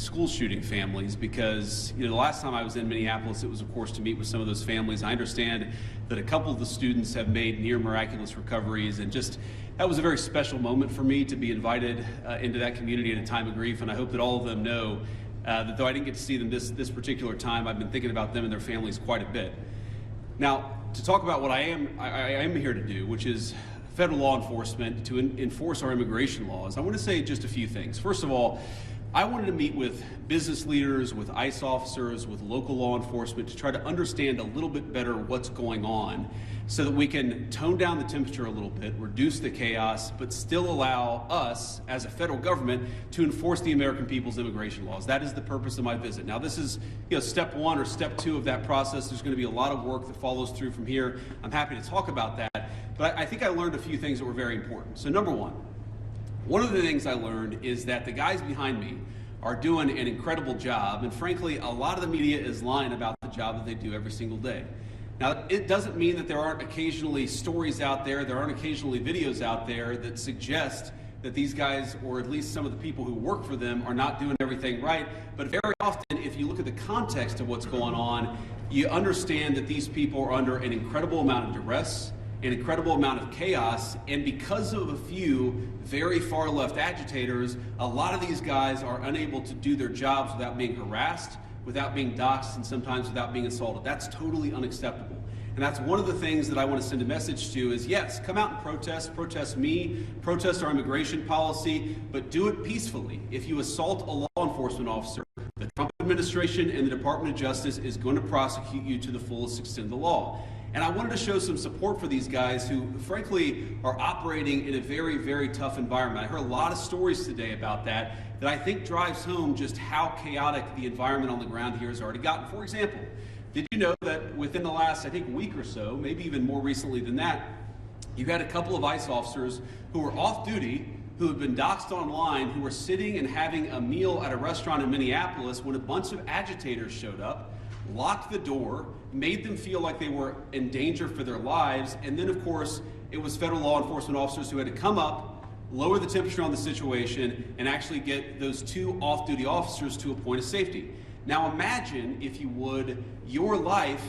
school shooting families, because the last time I was in Minneapolis, it was of course to meet with some of those families. I understand that a couple of the students have made near miraculous recoveries, and just that was a very special moment for me to be invited into that community at a time of grief. And I hope that all of them know that though I didn't get to see them this particular time, I've been thinking about them and their families quite a bit. Now, to talk about what I am here to do, which is federal law enforcement, to enforce our immigration laws, I want to say just a few things. First of all, I wanted to meet with business leaders, with ICE officers, with local law enforcement to try to understand a little bit better what's going on so that we can tone down the temperature a little bit, reduce the chaos, but still allow us as a federal government to enforce the American people's immigration laws. That is the purpose of my visit. Now, this is step one or step two of that process. There's going to be a lot of work that follows through from here. I'm happy to talk about that, but I think I learned a few things that were very important. So number one of the things I learned is that the guys behind me are doing an incredible job, and frankly, a lot of the media is lying about the job that they do every single day. Now, it doesn't mean that there aren't occasionally stories out there, there aren't occasionally videos out there that suggest that these guys, or at least some of the people who work for them, are not doing everything right. But very often, if you look at the context of what's going on, you understand that these people are under an incredible amount of duress, an incredible amount of chaos, and because of a few very far left agitators, a lot of these guys are unable to do their jobs without being harassed, without being doxxed, and sometimes without being assaulted. That's totally unacceptable. And that's one of the things that I want to send a message to is, yes, come out and protest me, protest our immigration policy, but do it peacefully. If you assault a law enforcement officer, the Trump administration and the Department of Justice is going to prosecute you to the fullest extent of the law. And I wanted to show some support for these guys who, frankly, are operating in a very, very tough environment. I heard a lot of stories today about that I think drives home just how chaotic the environment on the ground here has already gotten. For example, did you know that within the last, I think, week or so, maybe even more recently than that, you had a couple of ICE officers who were off duty, who had been doxxed online, who were sitting and having a meal at a restaurant in Minneapolis when a bunch of agitators showed up, locked the door, made them feel like they were in danger for their lives, and then, of course, it was federal law enforcement officers who had to come up, lower the temperature on the situation, and actually get those two off-duty officers to a point of safety. Now imagine, if you would, your life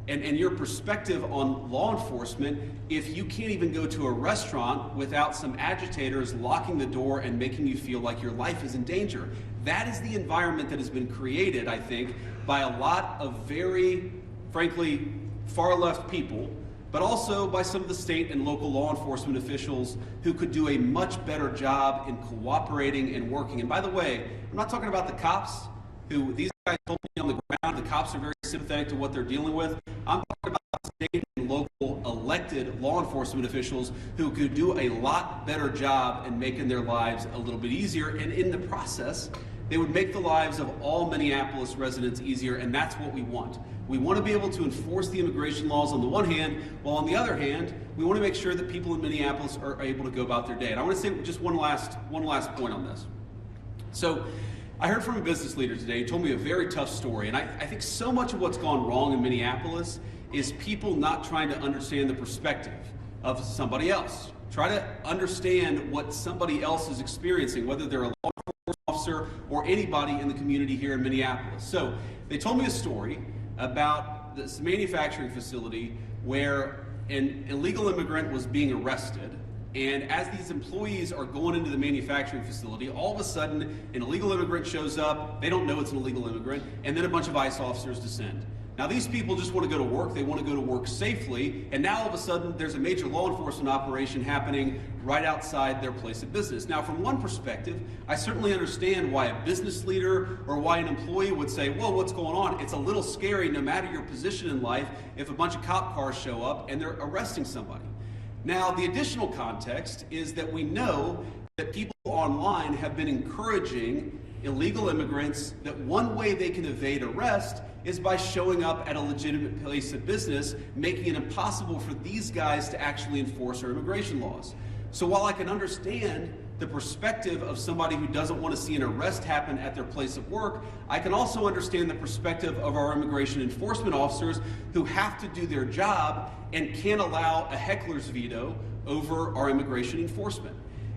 and your perspective on law enforcement if you can't even go to a restaurant without some agitators locking the door and making you feel like your life is in danger. That is the environment that has been created, I think, by a lot of very, frankly, far-left people, but also by some of the state and local law enforcement officials who could do a much better job in cooperating and working. And by the way, I'm not talking about the cops, who these guys told me on the ground, the cops are very sympathetic to what they're dealing with. I'm talking about state and local elected law enforcement officials who could do a lot better job in making their lives a little bit easier, and in the process, they would make the lives of all Minneapolis residents easier, and that's what we want. We want to be able to enforce the immigration laws on the one hand, while on the other hand, we want to make sure that people in Minneapolis are able to go about their day. And I want to say just one last point on this. So I heard from a business leader today who told me a very tough story, and I think so much of what's gone wrong in Minneapolis is people not trying to understand the perspective of somebody else. Try to understand what somebody else is experiencing, whether they're a law enforcement officer or anybody in the community here in Minneapolis. So they told me a story about this manufacturing facility where an illegal immigrant was being arrested, and as these employees are going into the manufacturing facility, all of a sudden an illegal immigrant shows up, they don't know it's an illegal immigrant, and then a bunch of ICE officers descend. Now these people just want to go to work, they want to go to work safely, and now all of a sudden there's a major law enforcement operation happening right outside their place of business. Now from one perspective, I certainly understand why a business leader or why an employee would say, well, what's going on? It's a little scary no matter your position in life if a bunch of cop cars show up and they're arresting somebody. Now the additional context is that we know that people online have been encouraging illegal immigrants that one way they can evade arrest is by showing up at a legitimate place of business, making it impossible for these guys to actually enforce our immigration laws. So while I can understand the perspective of somebody who doesn't want to see an arrest happen at their place of work, I can also understand the perspective of our immigration enforcement officers who have to do their job and can't allow a heckler's veto over our immigration enforcement.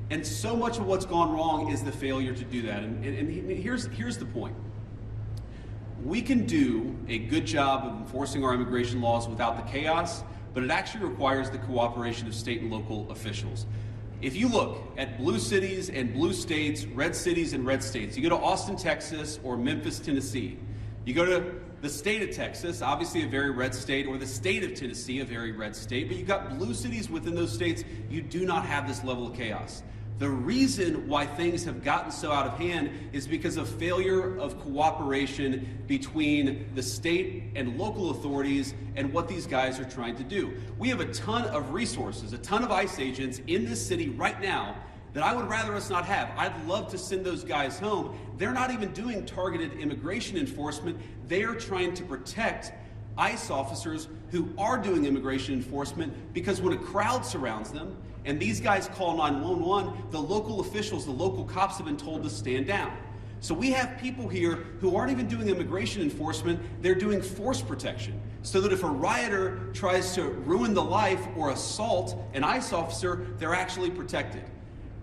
And so much of what's gone wrong is the failure to do that. And here's the point. We can do a good job of enforcing our immigration laws without the chaos, but it actually requires the cooperation of state and local officials. If you look at blue cities and blue states, red cities and red states, you go to Austin, Texas, or Memphis, Tennessee, you go to the state of Texas, obviously a very red state, or the state of Tennessee, a very red state, but you've got blue cities within those states, you do not have this level of chaos. The reason why things have gotten so out of hand is because of failure of cooperation between the state and local authorities and what these guys are trying to do. We have a ton of resources, a ton of ICE agents in this city right now that I would rather us not have. I'd love to send those guys home. They're not even doing targeted immigration enforcement. They are trying to protect ICE officers who are doing immigration enforcement, because when a crowd surrounds them and these guys call 911, the local officials, the local cops have been told to stand down. So we have people here who aren't even doing immigration enforcement, they're doing force protection. So that if a rioter tries to ruin the life or assault an ICE officer, they're actually protected.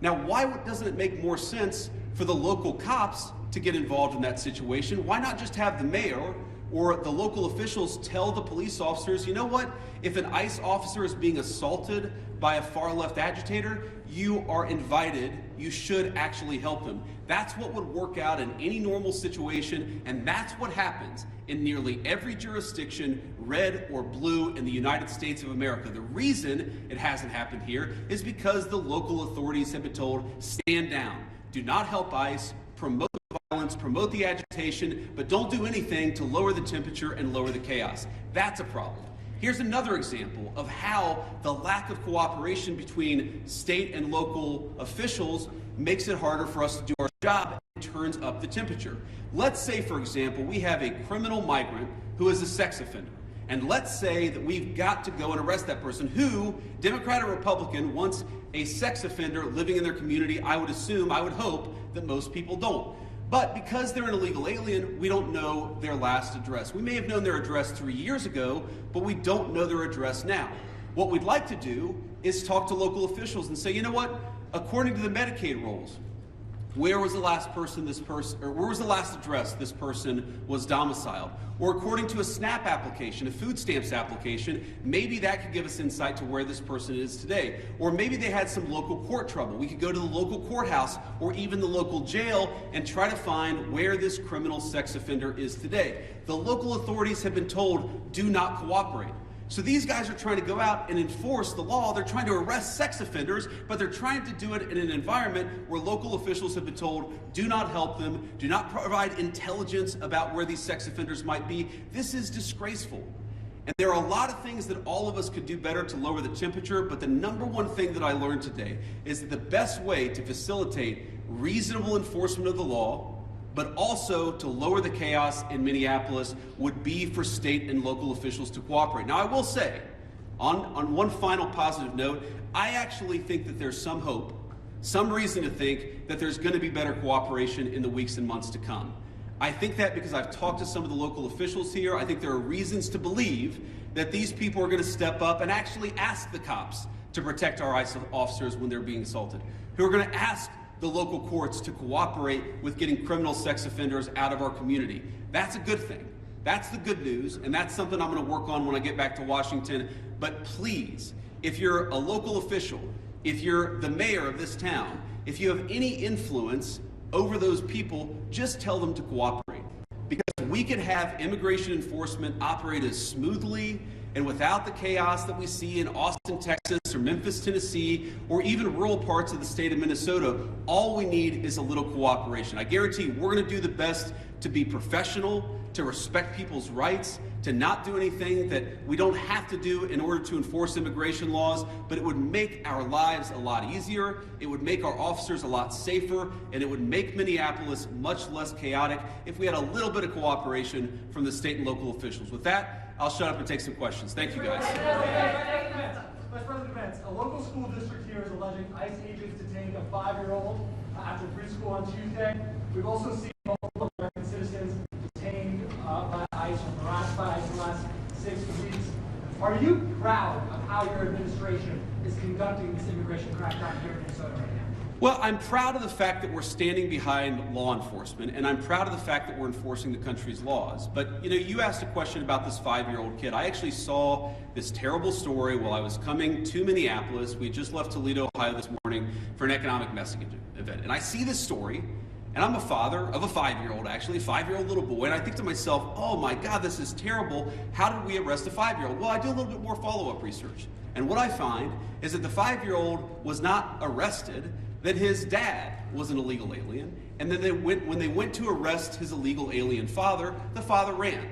Now, why doesn't it make more sense for the local cops to get involved in that situation? Why not just have the mayor or the local officials tell the police officers, you know what, if an ICE officer is being assaulted by a far-left agitator, you are invited, you should actually help them. That's what would work out in any normal situation, and that's what happens in nearly every jurisdiction, red or blue, in the United States of America. The reason it hasn't happened here is because the local authorities have been told, stand down, do not help ICE, promote violence, promote the agitation, but don't do anything to lower the temperature and lower the chaos. That's a problem. Here's another example of how the lack of cooperation between state and local officials makes it harder for us to do our job and turns up the temperature. Let's say, for example, we have a criminal migrant who is a sex offender. And let's say that we've got to go and arrest that person who, Democrat or Republican, wants a sex offender living in their community. I would assume, I would hope that most people don't. But because they're an illegal alien, we don't know their last address. We may have known their address 3 years ago, but we don't know their address now. What we'd like to do is talk to local officials and say, you know what, according to the Medicaid rules, where was the last address this person was domiciled? Or according to a SNAP application, a food stamps application, maybe that could give us insight to where this person is today. Or maybe they had some local court trouble. We could go to the local courthouse or even the local jail and try to find where this criminal sex offender is today. The local authorities have been told, do not cooperate. So these guys are trying to go out and enforce the law. They're trying to arrest sex offenders, but they're trying to do it in an environment where local officials have been told, do not help them, do not provide intelligence about where these sex offenders might be. This is disgraceful. And there are a lot of things that all of us could do better to lower the temperature, but the number one thing that I learned today is that the best way to facilitate reasonable enforcement of the law, but also to lower the chaos in Minneapolis, would be for state and local officials to cooperate. Now, I will say, on one final positive note, I actually think that there's some hope, some reason to think that there's going to be better cooperation in the weeks and months to come. I think that because I've talked to some of the local officials here. I think there are reasons to believe that these people are going to step up and actually ask the cops to protect our ICE officers when they're being assaulted, who are going to ask the local courts to cooperate with getting criminal sex offenders out of our community. That's a good thing. That's the good news, and that's something I'm going to work on when I get back to Washington. But please, if you're a local official, if you're the mayor of this town, if you have any influence over those people, just tell them to cooperate. Because we can have immigration enforcement operate as smoothly and without the chaos that we see in Austin, Texas, or Memphis, Tennessee, or even rural parts of the state of Minnesota. All we need is a little cooperation. I guarantee we're going to do the best to be professional, to respect people's rights, to not do anything that we don't have to do in order to enforce immigration laws, but it would make our lives a lot easier, it would make our officers a lot safer, and it would make Minneapolis much less chaotic if we had a little bit of cooperation from the state and local officials. With that, I'll shut up and take some questions. Thank you, guys. Vice President Vance, a local school district here is alleging ICE agents detained a 5-year-old after preschool on Tuesday. We've also seen multiple American citizens detained by ICE or harassed by ICE in the last 6 weeks. Are you proud of how your administration is conducting this immigration crackdown here in Minnesota right now? Well, I'm proud of the fact that we're standing behind law enforcement, and I'm proud of the fact that we're enforcing the country's laws. But, you know, you asked a question about this 5-year-old kid. I actually saw this terrible story while I was coming to Minneapolis. We just left Toledo, Ohio this morning for an economic messaging event. And I see this story, and I'm a father of a 5-year-old, actually, a 5-year-old little boy, and I think to myself, oh my God, this is terrible. How did we arrest a 5-year-old? Well, I do a little bit more follow-up research. And what I find is that the 5-year-old was not arrested, that his dad was an illegal alien, and then when they went to arrest his illegal alien father, the father ran.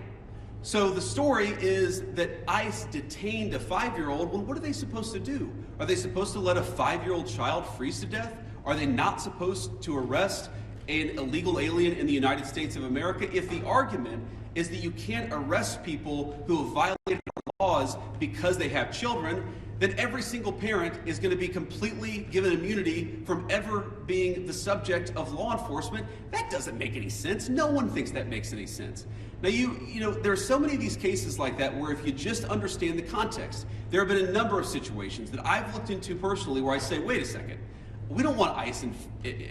So the story is that ICE detained a 5-year-old. Well, what are they supposed to do? Are they supposed to let a 5-year-old child freeze to death? Are they not supposed to arrest an illegal alien in the United States of America? If the argument is that you can't arrest people who have violated our laws because they have children, then every single parent is going to be completely given immunity from ever being the subject of law enforcement. That doesn't make any sense. No one thinks that makes any sense. Now, you know, there are so many of these cases like that where if you just understand the context, there have been a number of situations that I've looked into personally where I say, wait a second, we don't want ICE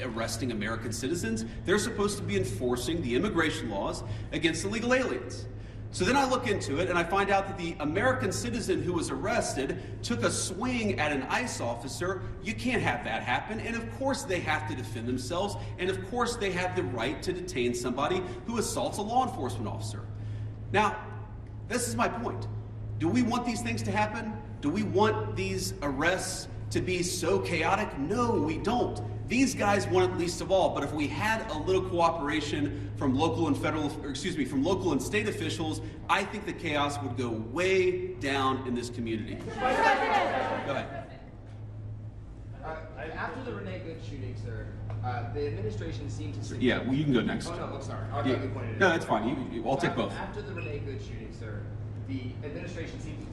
arresting American citizens. They're supposed to be enforcing the immigration laws against illegal aliens. So then I look into it and I find out that the American citizen who was arrested took a swing at an ICE officer. You can't have that happen. And of course they have to defend themselves. And of course they have the right to detain somebody who assaults a law enforcement officer. Now, this is my point. Do we want these things to happen? Do we want these arrests to be so chaotic? No, we don't. These guys want it least of all, but if we had a little cooperation from local and from local and state officials, I think the chaos would go way down in this community. Go ahead. After the Renee Good shooting, sir, the administration seemed to... Yeah, well, you can go next. Oh, no, I'm sorry. I'll take the point of it. No, that's fine. I'll take both. After the Renee Good shooting, sir, the administration seemed to...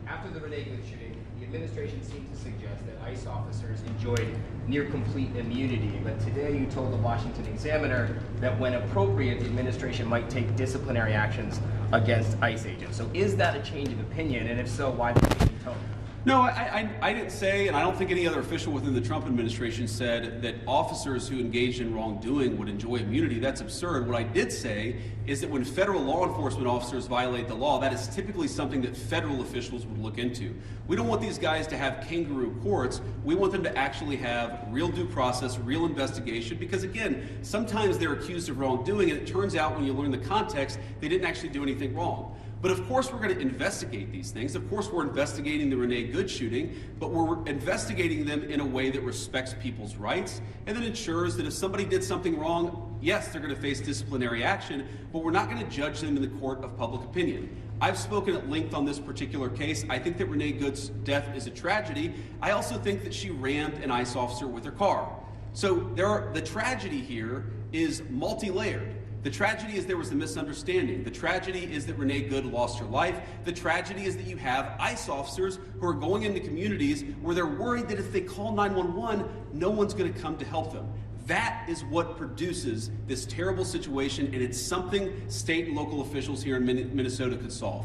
After the Renee Good shooting, the administration seemed to suggest that ICE officers enjoyed near complete immunity. But today you told the Washington Examiner that when appropriate, the administration might take disciplinary actions against ICE agents. So is that a change of opinion? And if so, why the change in tone? No, I didn't say, and I don't think any other official within the Trump administration said that officers who engaged in wrongdoing would enjoy immunity. That's absurd. What I did say is that when federal law enforcement officers violate the law, that is typically something that federal officials would look into. We don't want these guys to have kangaroo courts. We want them to actually have real due process, real investigation, because again, sometimes they're accused of wrongdoing, and it turns out when you learn the context, they didn't actually do anything wrong. But of course we're going to investigate these things. Of course we're investigating the Renee Good shooting, but we're investigating them in a way that respects people's rights and that ensures that if somebody did something wrong, yes, they're going to face disciplinary action, but we're not going to judge them in the court of public opinion. I've spoken at length on this particular case. I think that Renee Good's death is a tragedy. I also think that she rammed an ICE officer with her car. So the tragedy here is multi-layered. The tragedy is there was a misunderstanding. The tragedy is that Renee Good lost her life. The tragedy is that you have ICE officers who are going into communities where they're worried that if they call 911, no one's going to come to help them. That is what produces this terrible situation, and it's something state and local officials here in Minnesota could solve.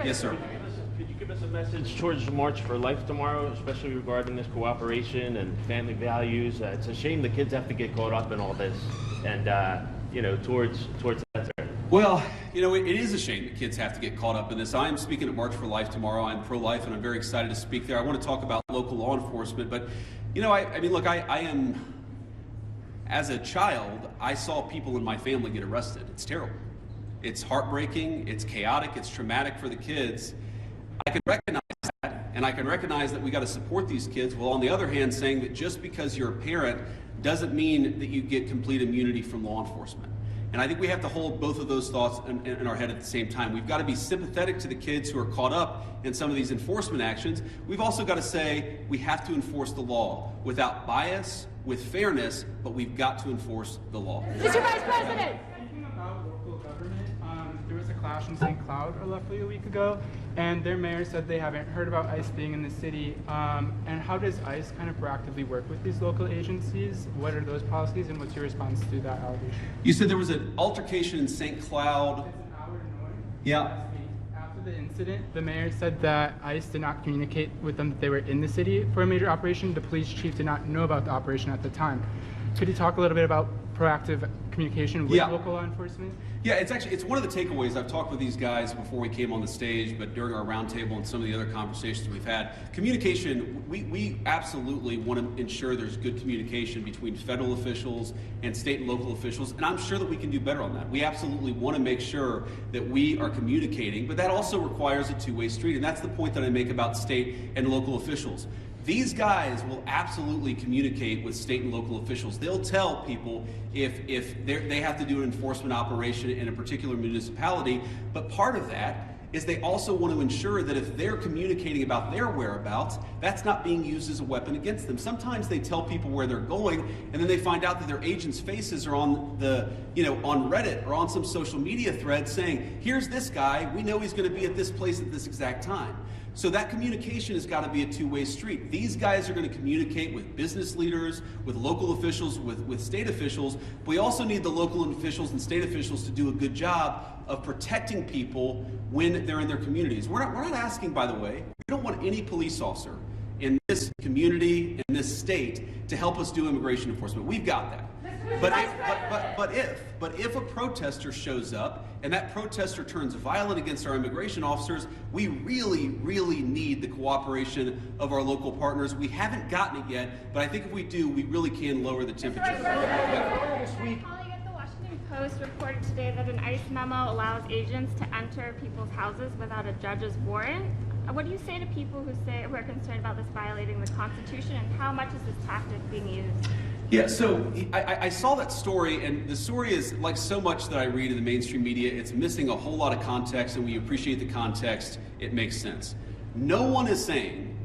Yes, sir. Could you give us a message towards the March for Life tomorrow, especially regarding this cooperation and family values? It's a shame the kids have to get caught up in all this, and you know, towards that. Well, you know, it is a shame that kids have to get caught up in this. I am speaking at March for Life tomorrow. I'm pro-life, and I'm very excited to speak there. I want to talk about local law enforcement, but you know, I mean, look, I am. As a child, I saw people in my family get arrested. It's terrible. It's heartbreaking, it's chaotic, it's traumatic for the kids. I can recognize that, and I can recognize that we got to support these kids, while on the other hand saying that just because you're a parent doesn't mean that you get complete immunity from law enforcement. And I think we have to hold both of those thoughts in our head at the same time. We've got to be sympathetic to the kids who are caught up in some of these enforcement actions. We've also got to say we have to enforce the law without bias, with fairness, but we've got to enforce the law. Mr. Vice President! Speaking about local government, there was a clash in St. Cloud roughly a week ago, and their mayor said they haven't heard about ICE being in the city. And how does ICE kind of proactively work with these local agencies? What are those policies, and what's your response to that allegation? You said there was an altercation in St. Cloud. It's an hour north. Yeah. Last week, after after the incident, the mayor said that ICE did not communicate with them that they were in the city for a major operation. The police chief did not know about the operation at the time. Could you talk a little bit about proactive communication with local law enforcement? Yeah, it's one of the takeaways. I've talked with these guys before we came on the stage, but during our roundtable and some of the other conversations we've had, communication, we absolutely want to ensure there's good communication between federal officials and state and local officials, and I'm sure that we can do better on that. We absolutely want to make sure that we are communicating, but that also requires a two-way street, and that's the point that I make about state and local officials. These guys will absolutely communicate with state and local officials. They'll tell people if they have to do an enforcement operation in a particular municipality, but part of that is they also want to ensure that if they're communicating about their whereabouts, that's not being used as a weapon against them. Sometimes they tell people where they're going, and then they find out that their agents' faces are on on Reddit or on some social media thread saying, here's this guy, we know he's going to be at this place at this exact time. So that communication has got to be a two-way street. These guys are going to communicate with business leaders, with local officials, with state officials. But we also need the local officials and state officials to do a good job of protecting people when they're in their communities. We're not asking, by the way, we don't want any police officer in this community, in this state, to help us do immigration enforcement. We've got that. But if a protester shows up and that protester turns violent against our immigration officers, we really, really need the cooperation of our local partners. We haven't gotten it yet, but I think if we do, we really can lower the temperature. This week, the Washington Post reported today that an ICE memo allows agents to enter people's houses without a judge's warrant. What do you say to people who are concerned about this violating the Constitution, and how much is this tactic being used? Yeah, so I saw that story, and the story is like so much that I read in the mainstream media, it's missing a whole lot of context, and we appreciate the context, it makes sense. No one is saying,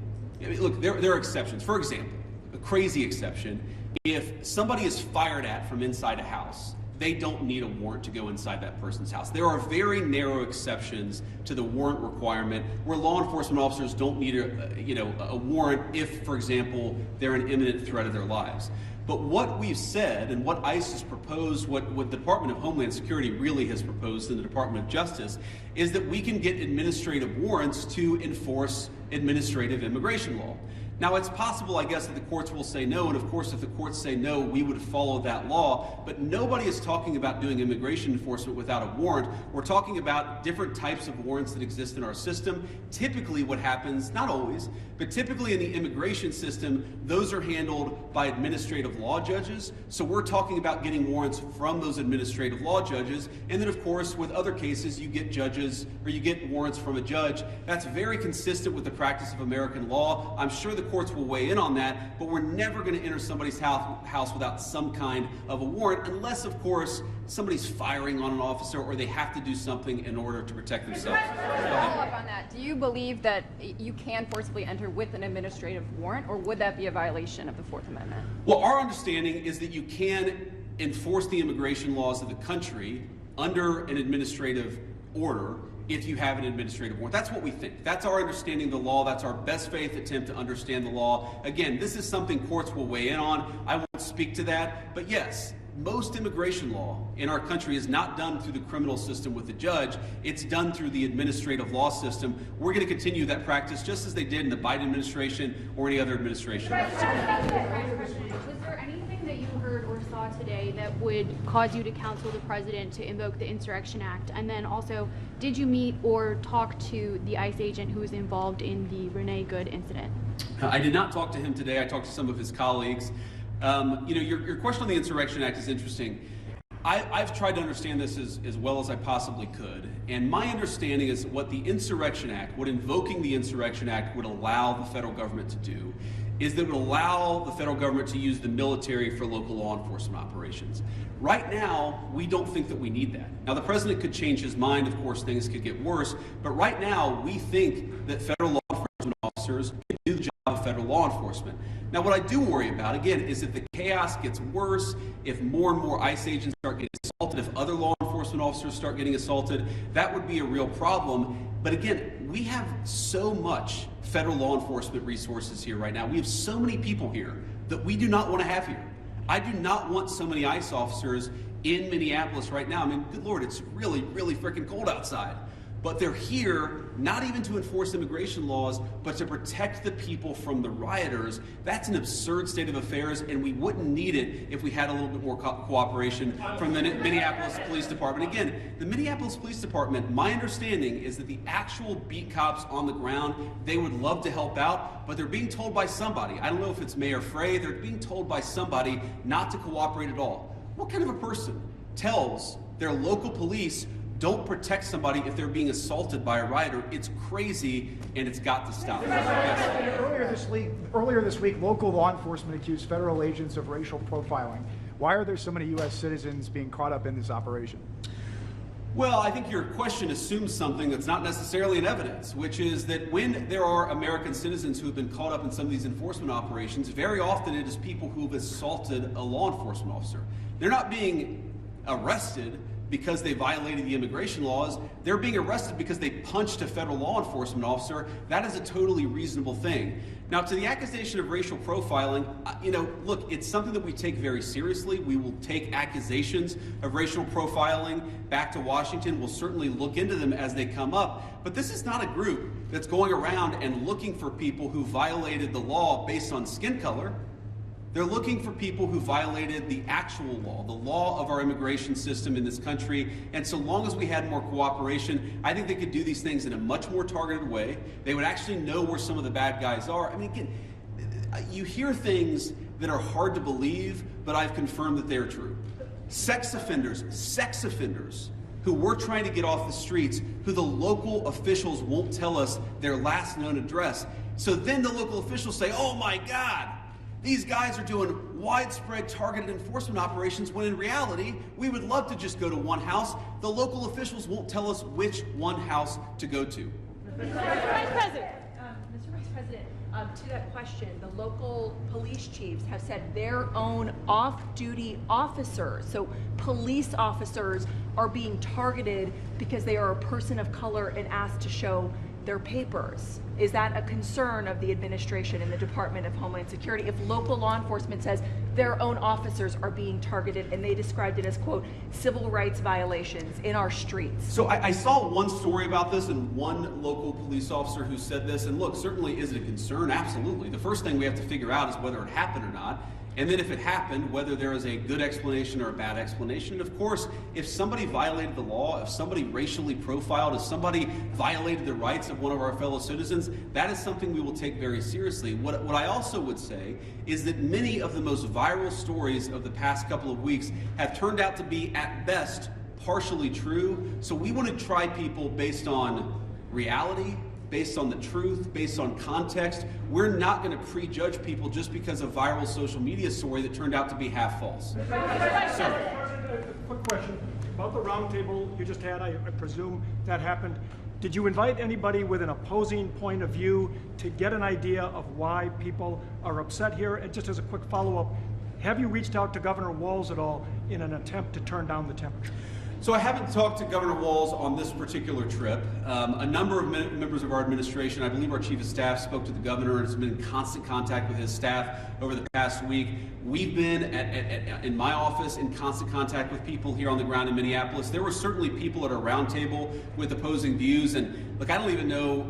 look, there are exceptions. For example, a crazy exception, if somebody is fired at from inside a house, they don't need a warrant to go inside that person's house. There are very narrow exceptions to the warrant requirement where law enforcement officers don't need a warrant if, for example, they're an imminent threat of their lives. But what we've said and what ICE has proposed, what the Department of Homeland Security really has proposed in the Department of Justice, is that we can get administrative warrants to enforce administrative immigration law. Now, it's possible, I guess, that the courts will say no, and of course, if the courts say no, we would follow that law, but nobody is talking about doing immigration enforcement without a warrant. We're talking about different types of warrants that exist in our system. Typically what happens, not always, but typically in the immigration system, those are handled by administrative law judges. So we're talking about getting warrants from those administrative law judges, and then of course, with other cases, you get judges, or you get warrants from a judge. That's very consistent with the practice of American law. I'm sure the courts will weigh in on that, but we're never going to enter somebody's house without some kind of a warrant, unless, of course, somebody's firing on an officer or they have to do something in order to protect themselves. Follow up on that. Do you believe that you can forcibly enter with an administrative warrant, or would that be a violation of the Fourth Amendment? Well, our understanding is that you can enforce the immigration laws of the country under an administrative order if you have an administrative warrant. That's what we think. That's our understanding of the law. That's our best faith attempt to understand the law. Again, this is something courts will weigh in on. I won't speak to that, but yes, most immigration law in our country is not done through the criminal system with the judge. It's done through the administrative law system. We're going to continue that practice just as they did in the Biden administration or any other administration. Was there anything that you heard or saw today that would cause you to counsel the president to invoke the Insurrection Act? And then also, did you meet or talk to the ICE agent who was involved in the Renee Good incident? I did not talk to him today. I talked to some of his colleagues. Your question on the Insurrection Act is interesting. I've tried to understand this as well as I possibly could, and my understanding is what the Insurrection Act, what invoking the Insurrection Act would allow the federal government to do, is that it would allow the federal government to use the military for local law enforcement operations. Right now, we don't think that we need that. Now, the president could change his mind, of course, things could get worse, but right now, we think that federal law enforcement officers can do the job of federal law enforcement. Now, what I do worry about, again, is if the chaos gets worse, if more and more ICE agents start getting assaulted, if other law enforcement officers start getting assaulted, that would be a real problem. But again, we have so much federal law enforcement resources here right now. We have so many people here that we do not want to have here. I do not want so many ICE officers in Minneapolis right now. I mean, good Lord, it's really, really freaking cold outside. but they're here not even to enforce immigration laws, but to protect the people from the rioters. That's an absurd state of affairs, and we wouldn't need it if we had a little bit more cooperation from the Minneapolis Police Department. Again, the Minneapolis Police Department, my understanding is that the actual beat cops on the ground, they would love to help out, but they're being told by somebody, I don't know if it's Mayor Frey, they're being told by somebody not to cooperate at all. What kind of a person tells their local police don't protect somebody if they're being assaulted by a rioter? It's crazy, and it's got to stop. Yes. Earlier this week, local law enforcement accused federal agents of racial profiling. Why are there so many U.S. citizens being caught up in this operation? Well, I think your question assumes something that's not necessarily in evidence, which is that when there are American citizens who have been caught up in some of these enforcement operations, very often it is people who have assaulted a law enforcement officer. They're not being arrested because they violated the immigration laws. They're being arrested because they punched a federal law enforcement officer. That is a totally reasonable thing. Now, to the accusation of racial profiling, look, it's something that we take very seriously. We will take accusations of racial profiling back to Washington. We'll certainly look into them as they come up. But this is not a group that's going around and looking for people who violated the law based on skin color. They're looking for people who violated the actual law, the law of our immigration system in this country. And so long as we had more cooperation, I think they could do these things in a much more targeted way. They would actually know where some of the bad guys are. I mean, again, you hear things that are hard to believe, but I've confirmed that they're true. Sex offenders who we're trying to get off the streets, who the local officials won't tell us their last known address. So then the local officials say, oh my God, these guys are doing widespread targeted enforcement operations, when in reality, we would love to just go to one house. The local officials won't tell us which one house to go to. Mr. Vice President, to that question, the local police chiefs have said their own off-duty officers, so police officers, are being targeted because they are a person of color and asked to show their papers. Is that a concern of the administration and the Department of Homeland Security if local law enforcement says their own officers are being targeted, and they described it as, quote, civil rights violations in our streets? So I saw one story about this and one local police officer who said this, and look, certainly is it a concern? Absolutely. The first thing we have to figure out is whether it happened or not. And then if it happened, whether there is a good explanation or a bad explanation. And of course, if somebody violated the law, if somebody racially profiled, if somebody violated the rights of one of our fellow citizens, that is something we will take very seriously. What I also would say is that many of the most viral stories of the past couple of weeks have turned out to be, at best, partially true. So we want to try people based on reality, based on the truth, based on context. We're not going to prejudge people just because of a viral social media story that turned out to be half false. President, a quick question about the roundtable you just had. I presume that happened. Did you invite anybody with an opposing point of view to get an idea of why people are upset here? And just as a quick follow-up, have you reached out to Governor Walz at all in an attempt to turn down the temperature? So I haven't talked to Governor Walz on this particular trip. A number of members of our administration, I believe our chief of staff, spoke to the governor and has been in constant contact with his staff over the past week. We've been in my office in constant contact with people here on the ground in Minneapolis. There were certainly people at our roundtable with opposing views, and look, I don't even know,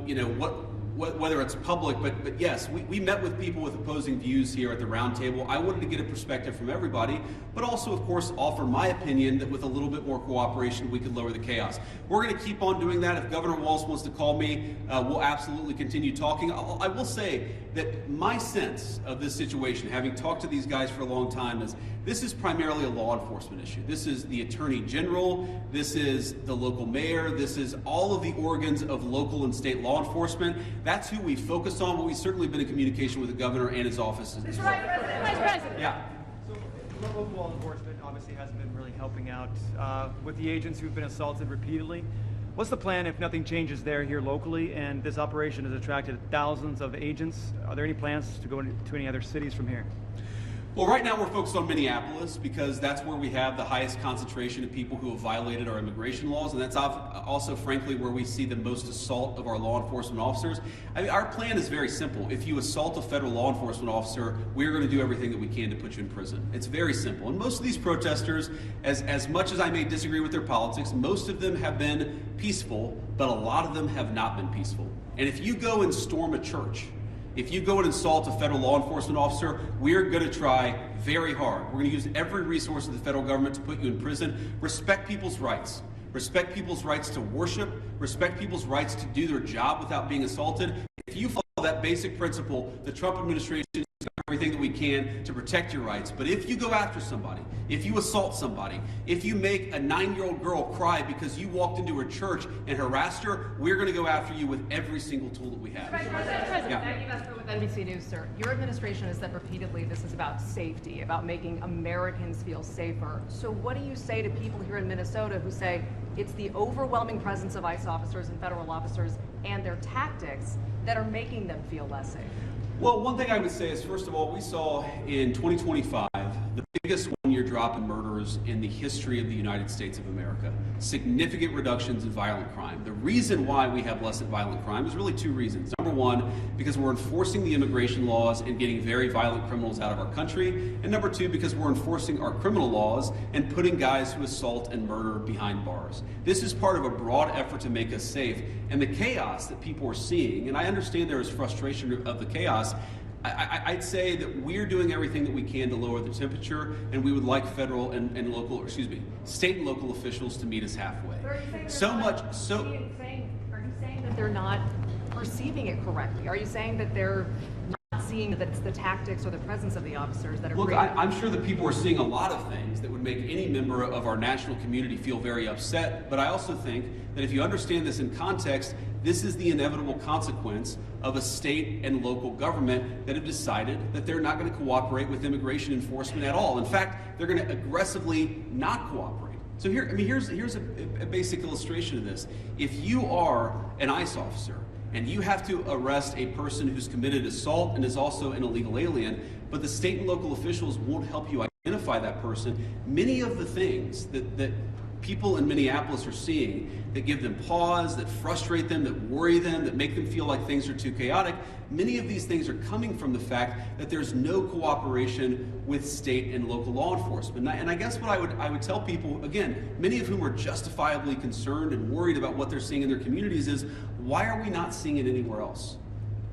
whether it's public, but yes, we met with people with opposing views here at the roundtable. I wanted to get a perspective from everybody, but also, of course, offer my opinion that with a little bit more cooperation, we could lower the chaos. We're going to keep on doing that. If Governor Walz wants to call me, we'll absolutely continue talking. I will say that my sense of this situation, having talked to these guys for a long time, is this is primarily a law enforcement issue. This is the Attorney General, this is the local mayor, this is all of the organs of local and state law enforcement. That's who we focus on, but we've certainly been in communication with the governor and his office as well. Vice President. Yeah. So local law enforcement obviously hasn't been really helping out with the agents who've been assaulted repeatedly. What's the plan if nothing changes there here locally, and this operation has attracted thousands of agents? Are there any plans to go to any other cities from here? Well, right now we're focused on Minneapolis because that's where we have the highest concentration of people who have violated our immigration laws, and that's also, frankly, where we see the most assault of our law enforcement officers. I mean, our plan is very simple. If you assault a federal law enforcement officer, we're going to do everything that we can to put you in prison. It's very simple. And most of these protesters, as much as I may disagree with their politics, most of them have been peaceful, but a lot of them have not been peaceful. And if you go and storm a church, if you go and insult a federal law enforcement officer, we're going to try very hard. We're going to use every resource of the federal government to put you in prison. Respect people's rights. Respect people's rights to worship. Respect people's rights to do their job without being assaulted. If you follow that basic principle, the Trump administration is doing everything that we can to protect your rights. But if you go after somebody, if you assault somebody, if you make a 9-year-old girl cry because you walked into her church and harassed her, we're going to go after you with every single tool that we have. Maggie Vesper with NBC News, sir. Your administration has said repeatedly this is about safety, about making Americans feel safer. So what do you say to people here in Minnesota who say it's the overwhelming presence of ICE officers and federal officers and their tactics that are making them feel less safe? Well, one thing I would say is, first of all, we saw in 2025 the biggest one-year drop in murders in the history of the United States of America. Significant reductions in violent crime. The reason why we have less violent crime is really two reasons. Number one, because we're enforcing the immigration laws and getting very violent criminals out of our country. And number two, because we're enforcing our criminal laws and putting guys who assault and murder behind bars. This is part of a broad effort to make us safe. And the chaos that people are seeing, and I understand there is frustration of the chaos, I'd say that we're doing everything that we can to lower the temperature, and we would like federal and local, state and local officials to meet us halfway. Are you saying that they're not perceiving it correctly? Are you saying that they're not seeing that it's the tactics or the presence of the officers that are Look, I'm sure that people are seeing a lot of things that would make any member of our national community feel very upset, but I also think that if you understand this in context, this is the inevitable consequence of a state and local government that have decided that they're not going to cooperate with immigration enforcement at all. In fact, they're going to aggressively not cooperate. So here's a basic illustration of this. If you are an ICE officer and you have to arrest a person who's committed assault and is also an illegal alien, but the state and local officials won't help you identify that person, many of the things that people in Minneapolis are seeing that give them pause, that frustrate them, that worry them, that make them feel like things are too chaotic, many of these things are coming from the fact that there's no cooperation with state and local law enforcement. And I guess what I would tell people, again, many of whom are justifiably concerned and worried about what they're seeing in their communities, is why are we not seeing it anywhere else?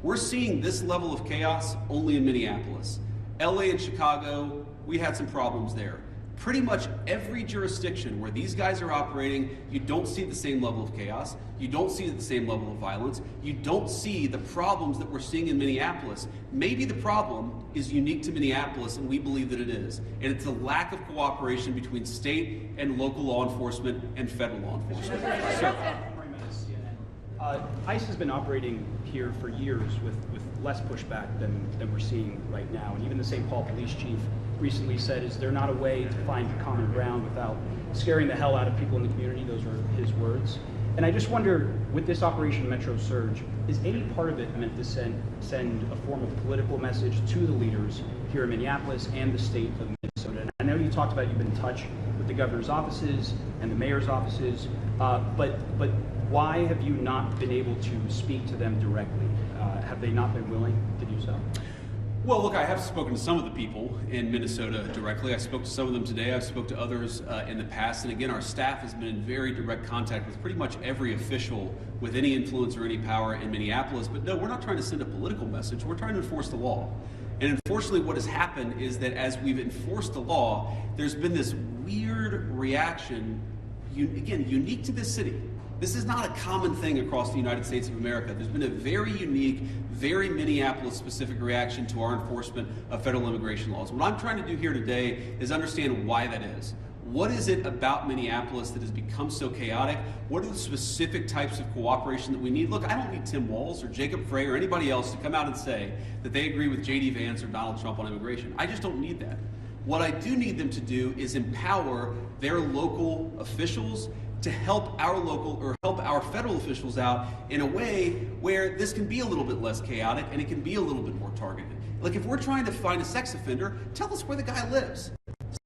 We're seeing this level of chaos only in Minneapolis. LA and Chicago, we had some problems there. Pretty much every jurisdiction where these guys are operating, you don't see the same level of chaos, you don't see the same level of violence, you don't see the problems that we're seeing in Minneapolis. Maybe the problem is unique to Minneapolis, and we believe that it is. And it's a lack of cooperation between state and local law enforcement and federal law enforcement. ICE has been operating here for years with less pushback than we're seeing right now. And even the St. Paul police chief recently said, is there not a way to find common ground without scaring the hell out of people in the community? Those were his words. And I just wonder, with this Operation Metro Surge, is any part of it meant to send a form of political message to the leaders here in Minneapolis and the state of Minnesota? And I know you talked about you've been in touch with the governor's offices and the mayor's offices, but why have you not been able to speak to them directly? Have they not been willing to do so? Well, look, I have spoken to some of the people in Minnesota directly. I spoke to some of them today. I've spoke to others in the past. And again, our staff has been in very direct contact with pretty much every official with any influence or any power in Minneapolis. But no, we're not trying to send a political message. We're trying to enforce the law. And unfortunately, what has happened is that as we've enforced the law, there's been this weird reaction, again, unique to this city. This is not a common thing across the United States of America. There's been a very unique, very Minneapolis-specific reaction to our enforcement of federal immigration laws. What I'm trying to do here today is understand why that is. What is it about Minneapolis that has become so chaotic? What are the specific types of cooperation that we need? Look, I don't need Tim Walz or Jacob Frey or anybody else to come out and say that they agree with JD Vance or Donald Trump on immigration. I just don't need that. What I do need them to do is empower their local officials to help our federal officials out in a way where this can be a little bit less chaotic and it can be a little bit more targeted. Like, if we're trying to find a sex offender, tell us where the guy lives.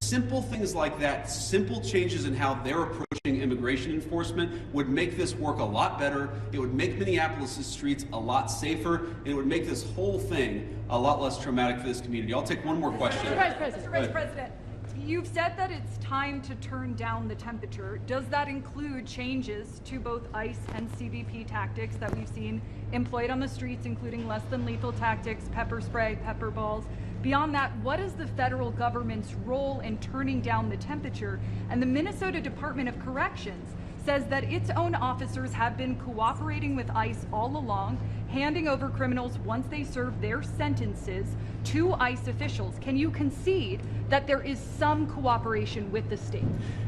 Simple things like that, simple changes in how they're approaching immigration enforcement would make this work a lot better. It would make Minneapolis' streets a lot safer, and it would make this whole thing a lot less traumatic for this community. I'll take one more question. Mr. Vice President, you've said that it's time to turn down the temperature. Does that include changes to both ICE and CBP tactics that we've seen employed on the streets, including less than lethal tactics, pepper spray, pepper balls? Beyond that, what is the federal government's role in turning down the temperature? And the Minnesota Department of Corrections says that its own officers have been cooperating with ICE all along, handing over criminals once they serve their sentences to ICE officials. Can you concede that there is some cooperation with the state?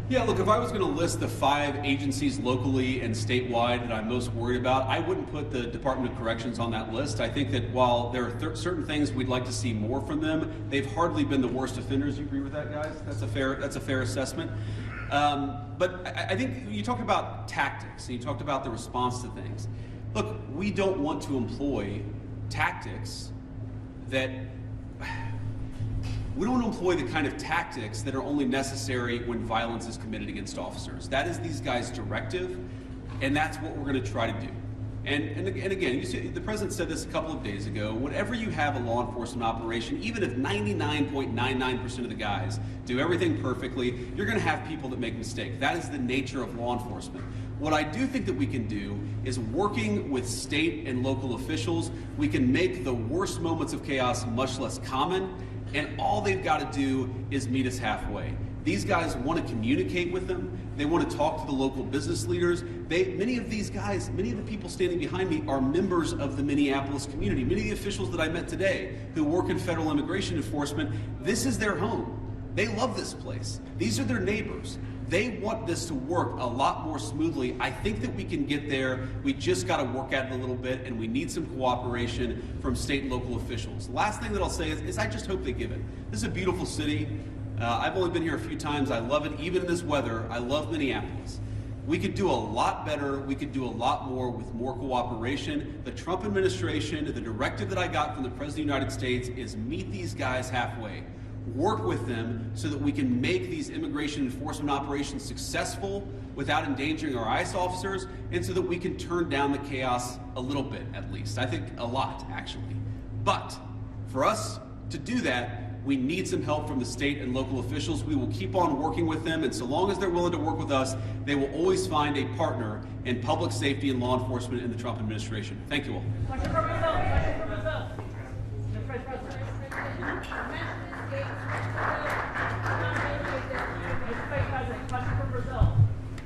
Yeah, look, if I was going to list the 5 agencies locally and statewide that I'm most worried about, I wouldn't put the Department of Corrections on that list. I think that while there are certain things we'd like to see more from them, they've hardly been the worst offenders. You agree with that, guys? That's a fair assessment. But I think you talked about tactics, and you talked about the response to things. Look, we don't want to employ tactics that... We don't employ the kind of tactics that are only necessary when violence is committed against officers. That is these guys' directive, and that's what we're going to try to do. And again, you see, the president said this a couple of days ago, whenever you have a law enforcement operation, even if 99.99% of the guys do everything perfectly, you're going to have people that make mistakes. That is the nature of law enforcement. What I do think that we can do is, working with state and local officials, we can make the worst moments of chaos much less common, and all they've got to do is meet us halfway. These guys want to communicate with them. They want to talk to the local business leaders. Many of these guys, many of the people standing behind me are members of the Minneapolis community. Many of the officials that I met today who work in federal immigration enforcement, this is their home. They love this place. These are their neighbors. They want this to work a lot more smoothly. I think that we can get there. We just got to work at it a little bit, and we need some cooperation from state and local officials. Last thing that I'll say is I just hope they give it. This is a beautiful city. I've only been here a few times. I love it, even in this weather. I love Minneapolis. We could do a lot better. We could do a lot more with more cooperation. The Trump administration, the directive that I got from the President of the United States is meet these guys halfway. Work with them so that we can make these immigration enforcement operations successful without endangering our ICE officers, and so that we can turn down the chaos a little bit, at least. I think a lot, actually. But for us to do that, we need some help from the state and local officials. We will keep on working with them, and so long as they're willing to work with us, they will always find a partner in public safety and law enforcement in the Trump administration. Thank you all. Question from yourself. Question from yourself. Mr. Vice President.